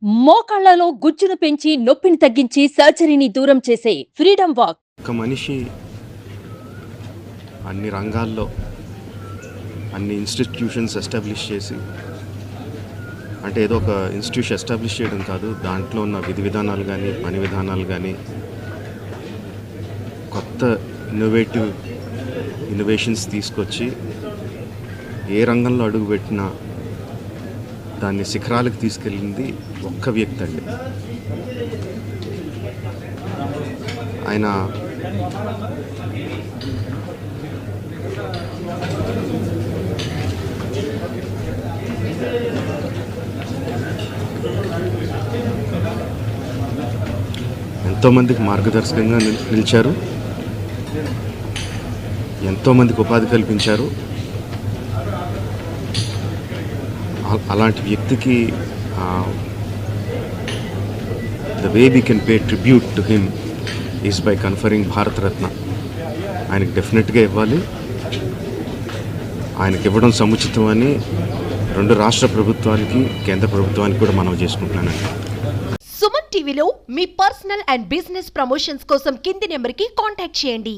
మోకాళ్లలో గుజ్జును పెంచి నొప్పిని తగ్గించి సర్జరీని దూరం చేసే ఫ్రీడమ్ వాక్. ఒక మనిషి అన్ని రంగాల్లో అన్ని ఇన్స్టిట్యూషన్స్ ఎస్టాబ్లిష్ చేసి, అంటే ఏదో ఒక ఇన్స్టిట్యూషన్ ఎస్టాబ్లిష్ చేయడం కాదు, దాంట్లో ఉన్న విధి విధానాలు కానీ పని విధానాలు కానీ కొత్త ఇన్నోవేషన్స్ తీసుకొచ్చి ఏ రంగంలో అడుగుపెట్టినా దాన్ని శిఖరాలకు తీసుకెళ్ళింది ఒక్క వ్యక్తి అండి. ఆయన ఎంతోమందికి మార్గదర్శకంగా నిలిచారు, ఎంతోమందికి ఉపాధి కల్పించారు. అలాంటి వ్యక్తికి the way we can pay tribute to him is by conferring Bharat Ratna. ఆయనకి డెఫినెట్గా ఇవ్వాలి. ఆయనకి ఇవ్వడం సముచితం అని రెండు రాష్ట్ర ప్రభుత్వానికి కేంద్ర ప్రభుత్వానికి కూడా మనవి చేసుకుంటున్నానండి. సుమన్ టీవీలో మీ పర్సనల్ అండ్ బిజినెస్ ప్రమోషన్స్ కోసం కింది నెంబర్కి కాంటాక్ట్ చేయండి.